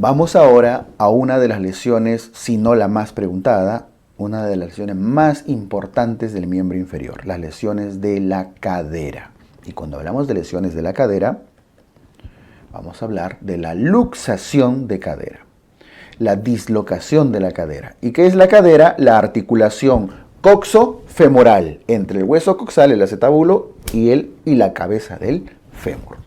Vamos ahora a una de las lesiones, si no la más preguntada, una de las lesiones más importantes del miembro inferior, las lesiones de la cadera. Y cuando hablamos de lesiones de la cadera, vamos a hablar de la luxación de cadera, la dislocación de la cadera. ¿Y qué es la cadera? La articulación coxofemoral entre el hueso coxal, el acetábulo, y la cabeza del fémur.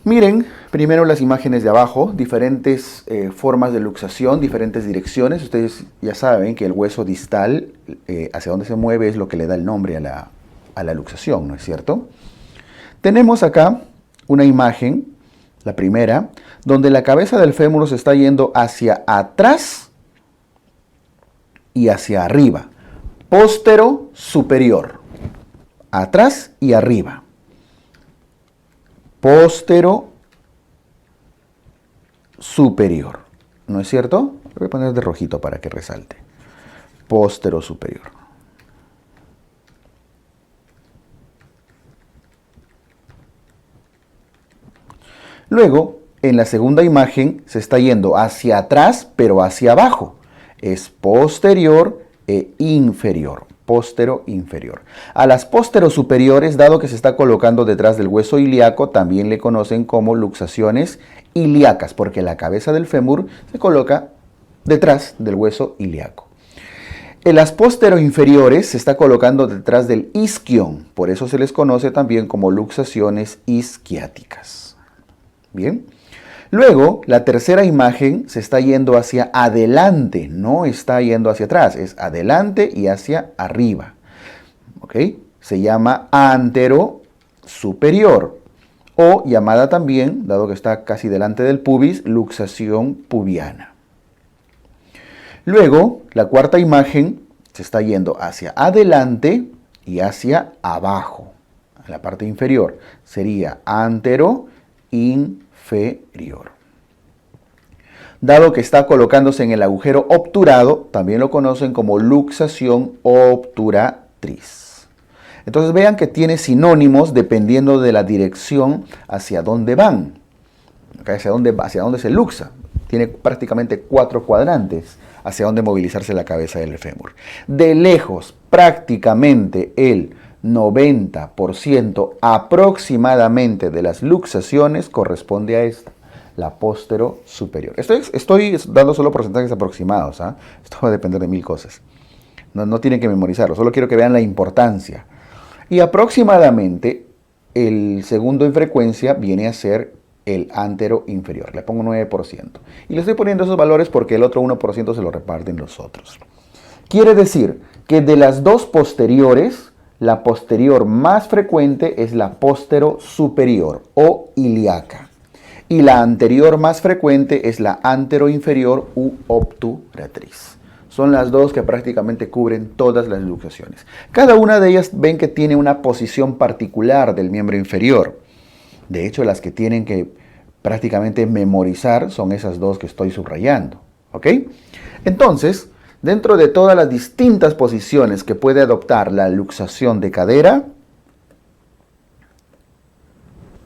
Miren primero las imágenes de abajo, diferentes formas de luxación, diferentes direcciones. Ustedes ya saben que el hueso distal, hacia donde se mueve, es lo que le da el nombre a la luxación, ¿no es cierto? Tenemos acá una imagen, la primera, donde la cabeza del fémur se está yendo hacia atrás y hacia arriba. Póstero superior. Atrás y arriba. Póstero superior. ¿No es cierto? Lo voy a poner de rojito para que resalte. Póstero superior. Luego, en la segunda imagen, se está yendo hacia atrás, pero hacia abajo. Es posterior e inferior. Póstero inferior. A las pósteros superiores, dado que se está colocando detrás del hueso ilíaco, también le conocen como luxaciones ilíacas, porque la cabeza del fémur se coloca detrás del hueso ilíaco. En las pósteros inferiores se está colocando detrás del isquion, por eso se les conoce también como luxaciones isquiáticas. Bien. Luego, la tercera imagen se está yendo hacia adelante, no está yendo hacia atrás, es adelante y hacia arriba. ¿Ok? Se llama antero superior o llamada también, dado que está casi delante del pubis, luxación pubiana. Luego, la cuarta imagen se está yendo hacia adelante y hacia abajo. En la parte inferior sería antero inferior. Dado que está colocándose en el agujero obturado, también lo conocen como luxación obturatriz. Entonces vean que tiene sinónimos dependiendo de la dirección hacia dónde van, hacia dónde se luxa. Tiene prácticamente 4 cuadrantes hacia dónde movilizarse la cabeza del fémur. De lejos, prácticamente el 90% aproximadamente de las luxaciones corresponde a esta, la póstero superior. Estoy dando solo porcentajes aproximados, ¿eh? Esto va a depender de 1000 cosas. No tienen que memorizarlo, solo quiero que vean la importancia. Y aproximadamente el segundo en frecuencia viene a ser el antero inferior. Le pongo 9%. Y le estoy poniendo esos valores porque el otro 1% se lo reparten los otros. Quiere decir que de las dos posteriores, la posterior más frecuente es la póstero superior o ilíaca. Y la anterior más frecuente es la antero inferior u obturatriz. Son las dos que prácticamente cubren todas las luxaciones. Cada una de ellas ven que tiene una posición particular del miembro inferior. De hecho, las que tienen que prácticamente memorizar son esas dos que estoy subrayando. ¿Ok? Entonces, dentro de todas las distintas posiciones que puede adoptar la luxación de cadera,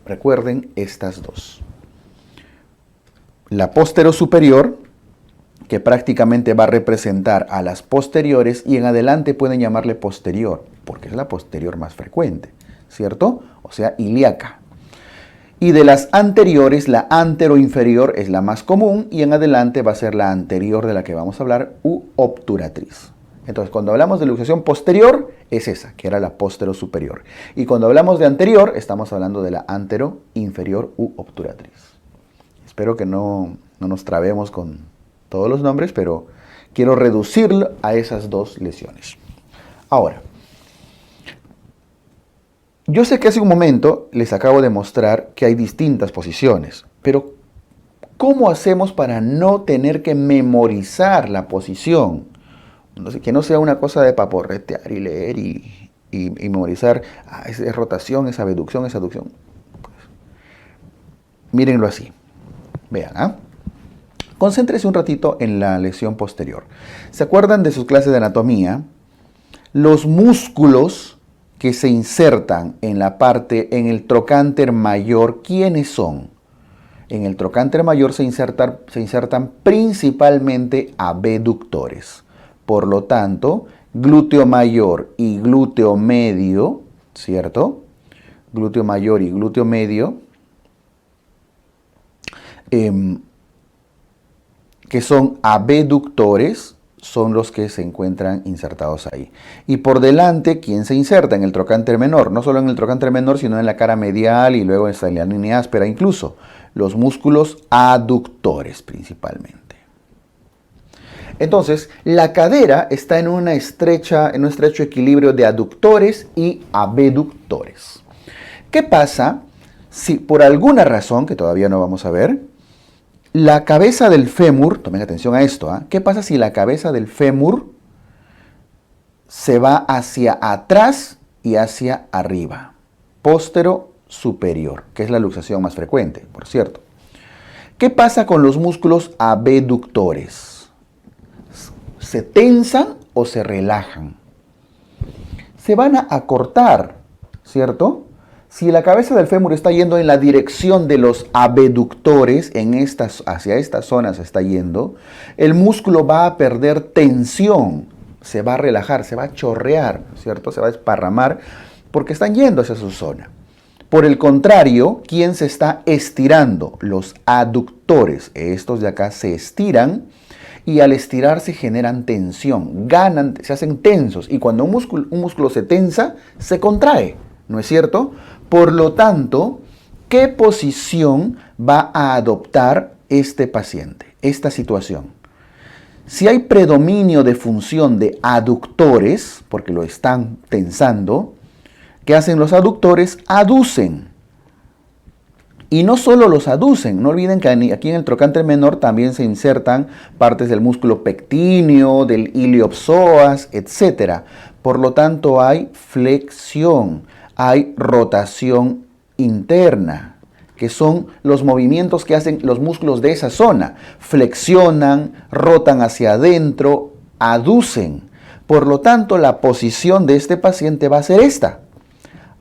recuerden estas dos. La póstero superior, que prácticamente va a representar a las posteriores, y en adelante pueden llamarle posterior, porque es la posterior más frecuente, ¿cierto? O sea, ilíaca. Y de las anteriores, la anteroinferior es la más común, y en adelante va a ser la anterior de la que vamos a hablar, u obturatriz. Entonces, cuando hablamos de luxación posterior, es esa, que era la póstero superior. Y cuando hablamos de anterior, estamos hablando de la anteroinferior u obturatriz. Espero que no nos trabemos con todos los nombres, pero quiero reducirlo a esas dos lesiones. Ahora, yo sé que hace un momento les acabo de mostrar que hay distintas posiciones, pero ¿cómo hacemos para no tener que memorizar la posición? Que no sea una cosa de paporretear y leer y memorizar, es rotación, esa abducción, esa aducción. Pues, mírenlo así. Vean, ¿ah? Concéntrese un ratito en la lesión posterior. ¿Se acuerdan de sus clases de anatomía? Los músculos que se insertan en la parte, en el trocánter mayor, ¿quiénes son? En el trocánter mayor se insertan principalmente abductores. Por lo tanto, glúteo mayor y glúteo medio, ¿cierto? Glúteo mayor y glúteo medio, que son abductores, son los que se encuentran insertados ahí. Y por delante, ¿quién se inserta? En el trocánter menor. No solo en el trocánter menor, sino en la cara medial y luego en la línea áspera incluso. Los músculos aductores principalmente. Entonces, la cadera está en un estrecho equilibrio de aductores y abductores. ¿Qué pasa si por alguna razón, que todavía no vamos a ver, la cabeza del fémur, tomen atención a esto, ¿qué pasa si la cabeza del fémur se va hacia atrás y hacia arriba? Póstero superior, que es la luxación más frecuente, por cierto. ¿Qué pasa con los músculos abductores? ¿Se tensan o se relajan? Se van a acortar, ¿cierto? Si la cabeza del fémur está yendo en la dirección de los abductores, hacia esta zona se está yendo, el músculo va a perder tensión, se va a relajar, se va a chorrear, ¿cierto? Se va a desparramar porque están yendo hacia su zona. Por el contrario, ¿quién se está estirando? Los aductores. Estos de acá se estiran y al estirarse generan tensión, se hacen tensos. Y cuando un músculo se tensa, se contrae, ¿no es cierto? Por lo tanto, ¿qué posición va a adoptar este paciente, esta situación? Si hay predominio de función de aductores, porque lo están tensando, ¿qué hacen los aductores? Aducen. Y no solo los aducen, no olviden que aquí en el trocánter menor también se insertan partes del músculo pectíneo, del iliopsoas, etc. Por lo tanto, hay flexión, hay rotación interna, que son los movimientos que hacen los músculos de esa zona. Flexionan, rotan hacia adentro, aducen. Por lo tanto, la posición de este paciente va a ser esta.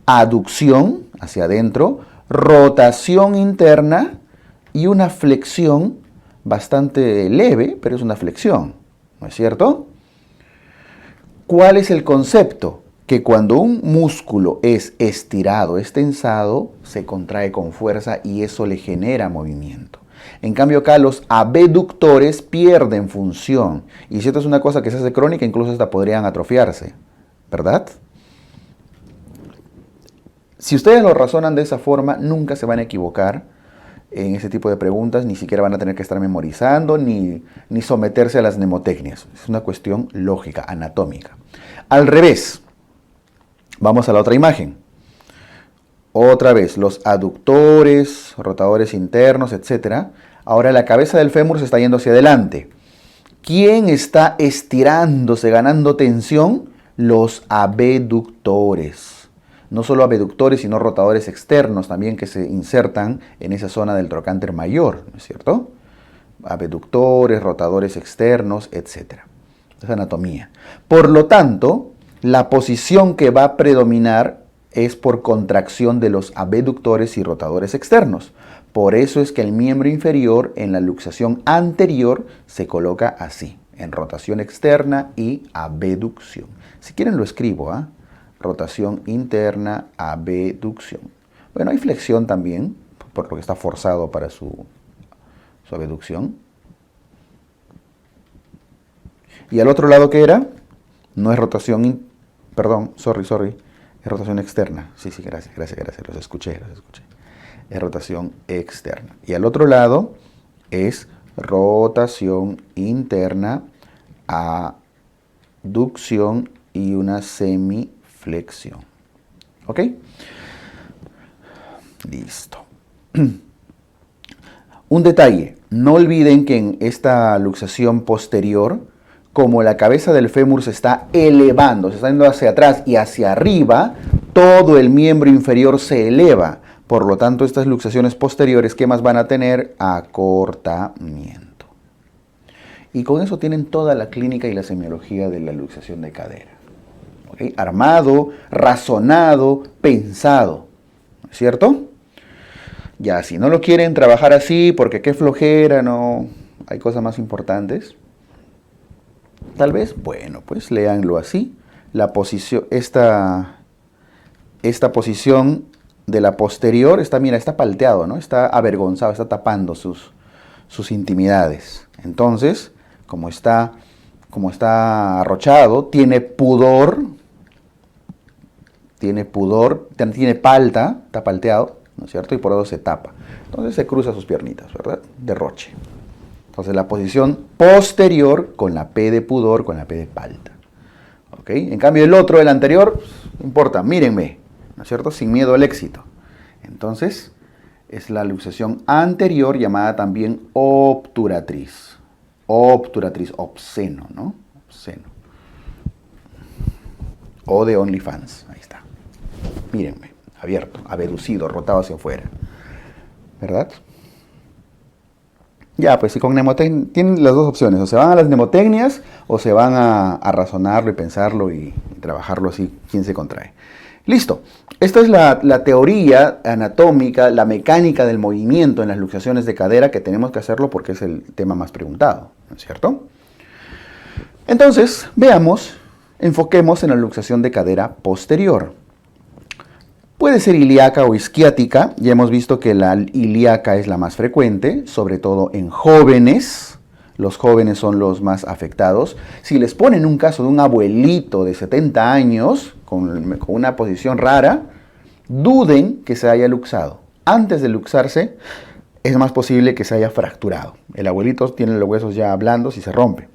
Aducción hacia adentro, rotación interna y una flexión bastante leve, pero es una flexión, ¿no es cierto? ¿Cuál es el concepto? Que cuando un músculo es estirado, es tensado, se contrae con fuerza y eso le genera movimiento. En cambio acá los abductores pierden función. Y si esto es una cosa que se hace crónica, incluso hasta podrían atrofiarse, ¿verdad? Si ustedes lo razonan de esa forma, nunca se van a equivocar en ese tipo de preguntas, ni siquiera van a tener que estar memorizando, ni someterse a las mnemotecnias. Es una cuestión lógica, anatómica. Al revés. Vamos a la otra imagen. Otra vez, los aductores, rotadores internos, etc. Ahora la cabeza del fémur se está yendo hacia adelante. ¿Quién está estirándose, ganando tensión? Los abductores. No solo abductores, sino rotadores externos también que se insertan en esa zona del trocánter mayor, ¿no es cierto? Abductores, rotadores externos, etc. Es anatomía. Por lo tanto, la posición que va a predominar es por contracción de los abductores y rotadores externos. Por eso es que el miembro inferior en la luxación anterior se coloca así, en rotación externa y abducción. Si quieren lo escribo, rotación interna, abducción. Bueno, hay flexión también, por lo que está forzado para su abducción. ¿Y al otro lado qué era? No es rotación, sorry, es rotación externa. Sí, gracias, los escuché. Es rotación externa. Y al otro lado es rotación interna, abducción y una semiflexión. ¿Ok? Listo. Un detalle, no olviden que en esta luxación posterior, como la cabeza del fémur se está elevando, se está yendo hacia atrás y hacia arriba, todo el miembro inferior se eleva. Por lo tanto, estas luxaciones posteriores, ¿qué más van a tener? Acortamiento. Y con eso tienen toda la clínica y la semiología de la luxación de cadera. ¿Okay? Armado, razonado, pensado. ¿No es cierto? Ya, si no lo quieren trabajar así, porque qué flojera, no, hay cosas más importantes. Tal vez, bueno, pues léanlo así. La posición, esta posición de la posterior está, mira, está palteado, ¿no? Está avergonzado, está tapando sus intimidades. Entonces, como está arrochado, tiene pudor, tiene palta, está palteado, ¿no es cierto? Y por eso se tapa. Entonces se cruza sus piernitas, ¿verdad? Derroche. Entonces la posición posterior con la P de pudor, con la P de palta. ¿Ok? En cambio el otro, el anterior, no importa, mírenme, ¿no es cierto? Sin miedo al éxito. Entonces es la luxación anterior llamada también obturatriz. Obturatriz, obsceno, ¿no? Obsceno. O de OnlyFans, ahí está. Mírenme, abierto, abducido, rotado hacia afuera. ¿Verdad? Ya, pues si con mnemotecnia, tienen las dos opciones, o se van a las mnemotecnias o se van a razonarlo y pensarlo y trabajarlo así, quién se contrae. Listo, esta es la teoría anatómica, la mecánica del movimiento en las luxaciones de cadera, que tenemos que hacerlo porque es el tema más preguntado, ¿no es cierto? Entonces, veamos, enfoquemos en la luxación de cadera posterior. Puede ser ilíaca o isquiática, ya hemos visto que la ilíaca es la más frecuente, sobre todo en jóvenes. Los jóvenes son los más afectados. Si les ponen un caso de un abuelito de 70 años con una posición rara, duden que se haya luxado. Antes de luxarse, es más posible que se haya fracturado. El abuelito tiene los huesos ya blandos y se rompe.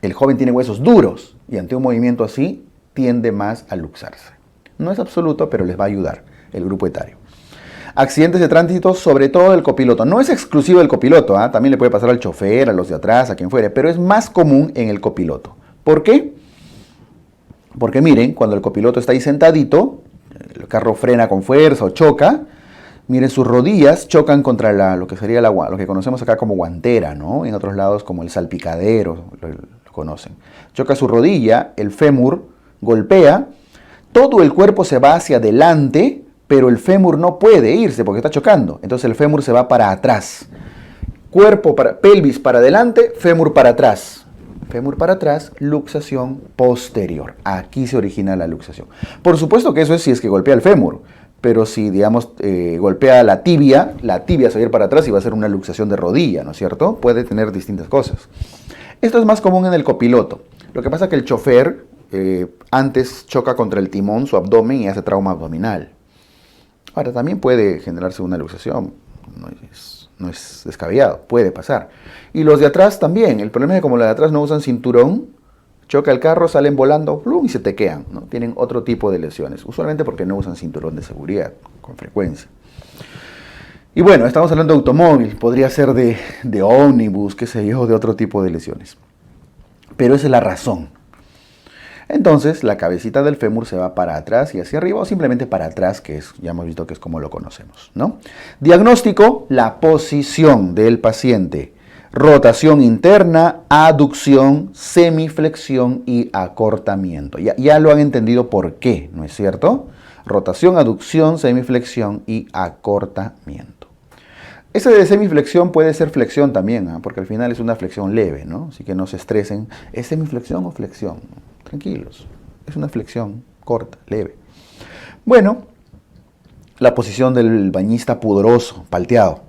El joven tiene huesos duros y ante un movimiento así tiende más a luxarse. No es absoluto, pero les va a ayudar el grupo etario. Accidentes de tránsito, sobre todo el copiloto. No es exclusivo del copiloto, ¿eh? También le puede pasar al chofer, a los de atrás, a quien fuere, pero es más común en el copiloto. ¿Por qué? Porque miren, cuando el copiloto está ahí sentadito, el carro frena con fuerza o choca, miren, sus rodillas chocan contra lo que sería lo que conocemos acá como guantera, ¿no? En otros lados como el salpicadero, lo conocen. Choca su rodilla, el fémur golpea, todo el cuerpo se va hacia adelante, pero el fémur no puede irse porque está chocando. Entonces el fémur se va para atrás. Pelvis para adelante, fémur para atrás. Fémur para atrás, luxación posterior. Aquí se origina la luxación. Por supuesto que eso es si es que golpea el fémur. Pero si, digamos, golpea la tibia se va a ir para atrás y va a ser una luxación de rodilla, ¿no es cierto? Puede tener distintas cosas. Esto es más común en el copiloto. Lo que pasa es que el chofer antes choca contra el timón, su abdomen, y hace trauma abdominal. Ahora, también puede generarse una luxación, no es descabellado, puede pasar. Y los de atrás también, el problema es que como los de atrás no usan cinturón, choca el carro, salen volando, ¡plum!, y se tequean, ¿no? Tienen otro tipo de lesiones, usualmente porque no usan cinturón de seguridad, con frecuencia. Y bueno, estamos hablando de automóvil, podría ser de ómnibus, qué sé yo, de otro tipo de lesiones. Pero esa es la razón. Entonces, la cabecita del fémur se va para atrás y hacia arriba, o simplemente para atrás, que ya hemos visto que es como lo conocemos, ¿no? Diagnóstico, la posición del paciente. Rotación interna, aducción, semiflexión y acortamiento. Ya lo han entendido por qué, ¿no es cierto? Rotación, aducción, semiflexión y acortamiento. Ese de semiflexión puede ser flexión también, ¿eh? Porque al final es una flexión leve, ¿no? Así que no se estresen. ¿Es semiflexión o flexión? Tranquilos, es una flexión corta, leve. Bueno, la posición del bañista pudoroso, palteado.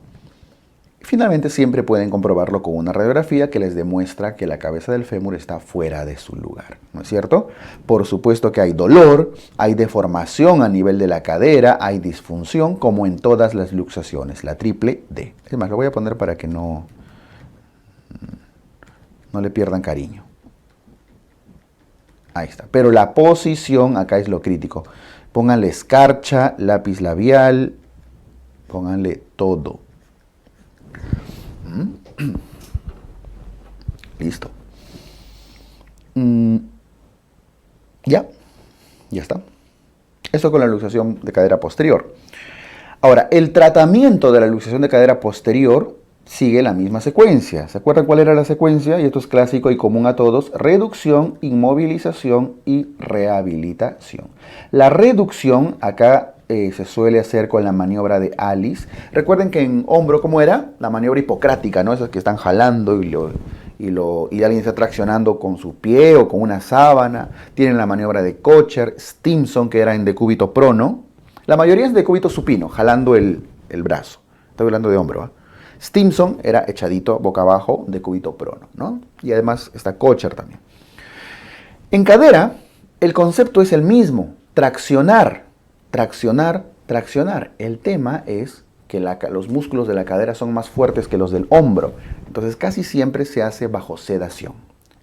Finalmente siempre pueden comprobarlo con una radiografía que les demuestra que la cabeza del fémur está fuera de su lugar, ¿no es cierto? Por supuesto que hay dolor, hay deformación a nivel de la cadera, hay disfunción, como en todas las luxaciones, la triple D. Es más, lo voy a poner para que no le pierdan cariño. Ahí está. Pero la posición, acá es lo crítico. Pónganle escarcha, lápiz labial, pónganle todo. Listo. Ya está. Esto con la luxación de cadera posterior. Ahora, el tratamiento de la luxación de cadera posterior sigue la misma secuencia. ¿Se acuerdan cuál era la secuencia? Y esto es clásico y común a todos. Reducción, inmovilización y rehabilitación. La reducción, acá se suele hacer con la maniobra de Alice. Recuerden que en hombro, ¿cómo era? La maniobra hipocrática, ¿no? Esas que están jalando y alguien está traccionando con su pie o con una sábana. Tienen la maniobra de Kocher, Stimson, que era en decúbito prono. La mayoría es decúbito supino, jalando el brazo. Estoy hablando de hombro, ¿eh? Stimson era echadito boca abajo, decúbito prono, ¿no? Y además está Kocher también. En cadera, el concepto es el mismo, traccionar, traccionar, traccionar. El tema es que los músculos de la cadera son más fuertes que los del hombro, entonces casi siempre se hace bajo sedación.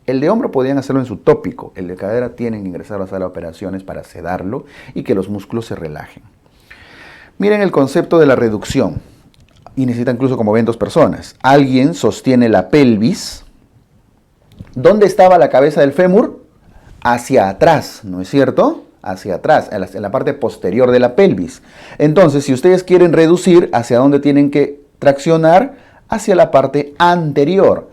El de hombro podían hacerlo en su tópico, el de cadera tienen que ingresar a la sala de operaciones para sedarlo y que los músculos se relajen. Miren el concepto de la reducción, y necesita incluso como ven 2 personas. Alguien sostiene la pelvis. ¿Dónde estaba la cabeza del fémur? Hacia atrás, ¿no es cierto? Hacia atrás, en la parte posterior de la pelvis. Entonces, si ustedes quieren reducir, ¿hacia dónde tienen que traccionar? Hacia la parte anterior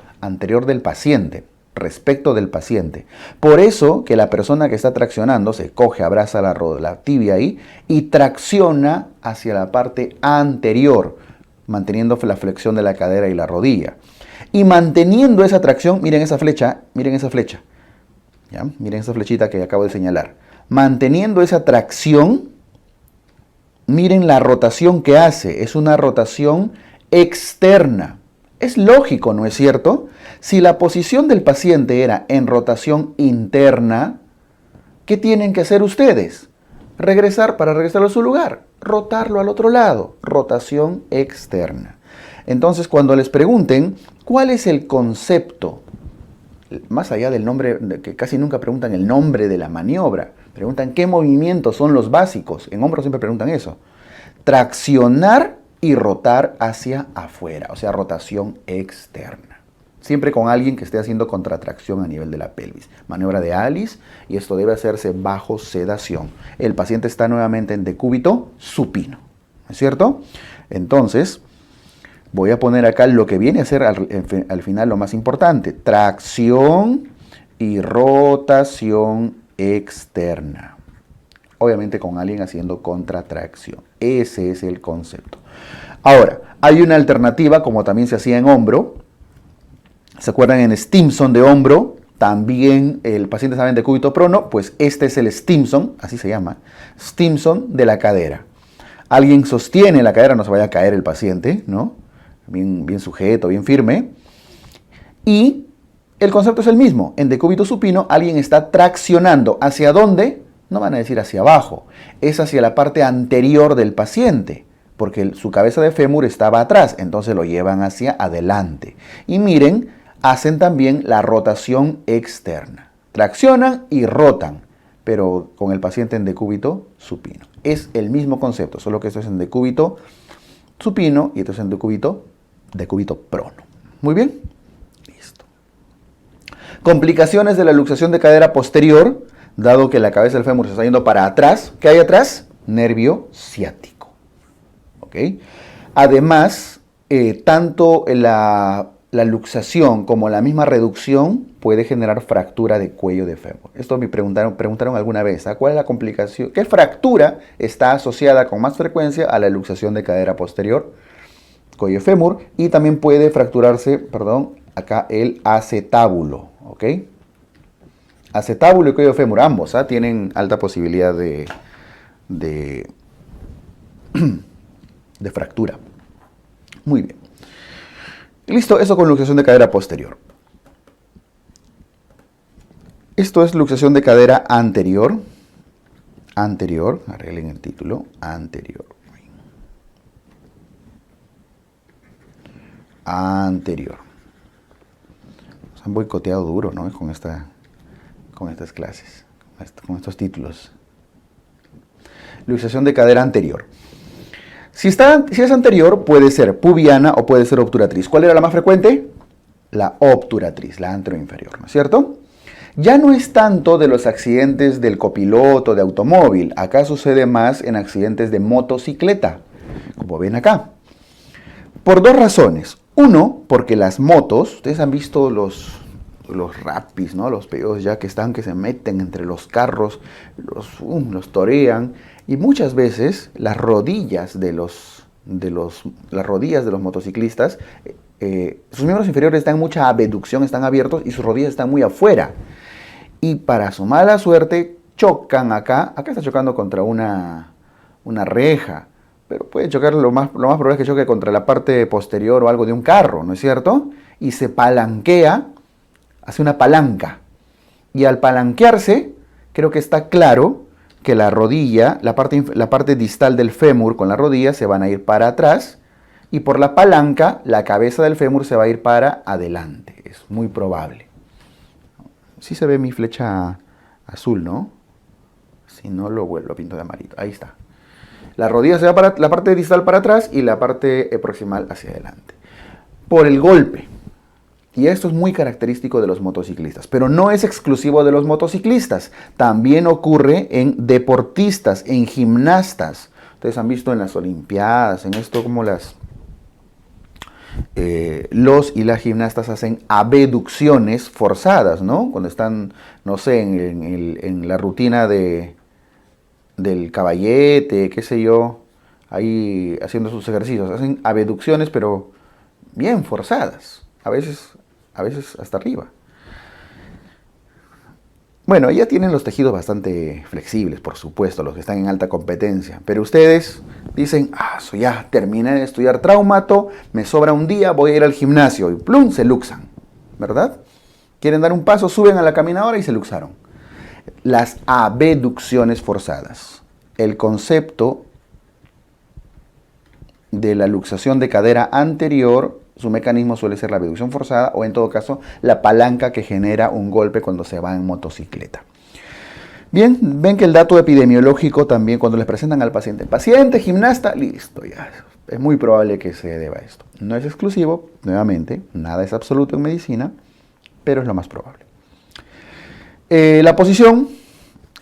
del paciente, respecto del paciente. Por eso que la persona que está traccionando se coge, abraza la tibia ahí y tracciona hacia la parte anterior, manteniendo la flexión de la cadera y la rodilla. Y manteniendo esa tracción, miren esa flecha, ¿ya? Miren esa flechita que acabo de señalar. Manteniendo esa tracción, miren la rotación que hace. Es una rotación externa. Es lógico, ¿no es cierto? Si la posición del paciente era en rotación interna, ¿qué tienen que hacer ustedes? Para regresarlo a su lugar, rotarlo al otro lado, rotación externa. Entonces, cuando les pregunten cuál es el concepto, más allá del nombre, que casi nunca preguntan el nombre de la maniobra, preguntan qué movimientos son los básicos. En hombro siempre preguntan eso. Traccionar y rotar hacia afuera, o sea, rotación externa. Siempre con alguien que esté haciendo contratracción a nivel de la pelvis. Maniobra de Alice, y esto debe hacerse bajo sedación. El paciente está nuevamente en decúbito supino, ¿no es cierto? Entonces, voy a poner acá lo que viene a ser al final lo más importante. Tracción y rotación externa. Obviamente con alguien haciendo contratracción. Ese es el concepto. Ahora, hay una alternativa, como también se hacía en hombro. ¿Se acuerdan en Stimson de hombro? También el paciente estaba en decúbito prono, pues este es el Stimson, así se llama, Stimson de la cadera. Alguien sostiene la cadera, no se vaya a caer el paciente, ¿no? Bien sujeto, bien firme. Y el concepto es el mismo. En decúbito supino, alguien está traccionando. ¿Hacia dónde? No van a decir hacia abajo. Es hacia la parte anterior del paciente, porque su cabeza de fémur estaba atrás, entonces lo llevan hacia adelante. Y miren, hacen también la rotación externa. Traccionan y rotan, pero con el paciente en decúbito supino. Es el mismo concepto, solo que esto es en decúbito supino y esto es en decúbito prono. Muy bien. Listo. Complicaciones de la luxación de cadera posterior, dado que la cabeza del fémur se está yendo para atrás. ¿Qué hay atrás? Nervio ciático. ¿Ok? Además, tanto la luxación como la misma reducción puede generar fractura de cuello de fémur. Esto me preguntaron alguna vez, ¿cuál es la complicación? ¿Qué fractura está asociada con más frecuencia a la luxación de cadera posterior, cuello fémur? Y también puede fracturarse, acá el acetábulo, ¿ok? Acetábulo y cuello fémur, ambos, tienen alta posibilidad de fractura. Muy bien. Listo, eso con luxación de cadera posterior. Esto es luxación de cadera anterior. Anterior, arreglen el título, anterior. Anterior. Nos han boicoteado duro, ¿no? Con estas clases, con estos títulos. Luxación de cadera anterior. Si es anterior, puede ser pubiana o puede ser obturatriz. ¿Cuál era la más frecuente? La obturatriz, la anteroinferior, ¿no es cierto? Ya no es tanto de los accidentes del copiloto, de automóvil. Acá sucede más en accidentes de motocicleta, como ven acá. Por 2 razones. Uno, porque las motos, ustedes han visto los los rapis, ¿no? Los pedidos ya que se meten entre los carros, los torean. Y muchas veces las rodillas de los motociclistas, sus miembros inferiores están en mucha abducción, están abiertos y sus rodillas están muy afuera. Y para su mala suerte chocan acá está chocando contra una reja, pero puede chocar, lo más probable es que choque contra la parte posterior o algo de un carro, ¿no es cierto? Y se palanquea, hace una palanca. Y al palanquearse, creo que está claro que la rodilla, la parte distal del fémur con la rodilla se van a ir para atrás y por la palanca la cabeza del fémur se va a ir para adelante. Es muy probable. Sí se ve mi flecha azul, ¿no? Si no lo pinto de amarillo. Ahí está. La rodilla se va para la parte distal para atrás y la parte proximal hacia adelante. Por el golpe. Y esto es muy característico de los motociclistas, pero no es exclusivo de los motociclistas. También ocurre en deportistas, en gimnastas. Ustedes han visto en las Olimpiadas, en esto como los y las gimnastas hacen abducciones forzadas, ¿no? Cuando están, no sé, en la rutina del caballete, qué sé yo, ahí haciendo sus ejercicios. Hacen abducciones, pero bien forzadas, a veces hasta arriba. Bueno, ya tienen los tejidos bastante flexibles, por supuesto, los que están en alta competencia. Pero ustedes dicen, ya terminé de estudiar traumato, me sobra un día, voy a ir al gimnasio. Y plum, se luxan, ¿verdad? Quieren dar un paso, suben a la caminadora y se luxaron. Las abducciones forzadas. El concepto de la luxación de cadera anterior, su mecanismo suele ser la abducción forzada o en todo caso la palanca que genera un golpe cuando se va en motocicleta. Bien, ven que el dato epidemiológico también cuando les presentan al paciente gimnasta, listo, ya es muy probable que se deba a esto. No es exclusivo, nuevamente, nada es absoluto en medicina, pero es lo más probable. La posición,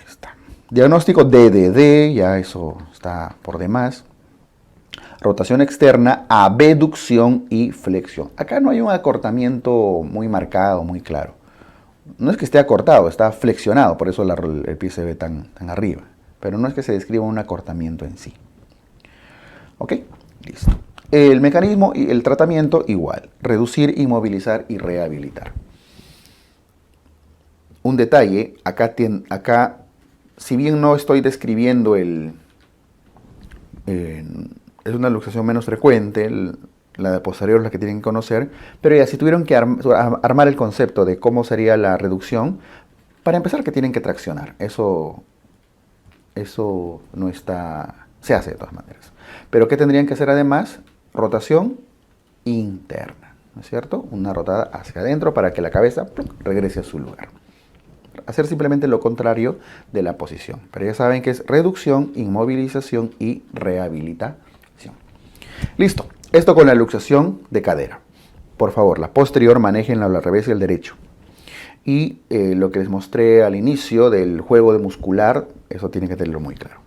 está. Diagnóstico DDD, ya eso está por demás. Rotación externa, abducción y flexión. Acá no hay un acortamiento muy marcado, muy claro. No es que esté acortado, está flexionado, por eso el pie se ve tan arriba. Pero no es que se describa un acortamiento en sí. ¿Ok? Listo. El mecanismo y el tratamiento igual. Reducir, inmovilizar y rehabilitar. Un detalle, acá si bien no estoy describiendo es una luxación menos frecuente, la de posterior es la que tienen que conocer, pero ya si tuvieron que armar el concepto de cómo sería la reducción, para empezar que tienen que traccionar, eso no está, se hace de todas maneras. Pero ¿qué tendrían que hacer además? Rotación interna, ¿no es cierto? Una rotada hacia adentro para que la cabeza regrese a su lugar. Hacer simplemente lo contrario de la posición. Pero ya saben que es reducción, inmovilización y rehabilitación. Listo. Esto con la luxación de cadera. Por favor, la posterior manéjenla al revés y al derecho. Y lo que les mostré al inicio del juego de muscular, eso tienen que tenerlo muy claro.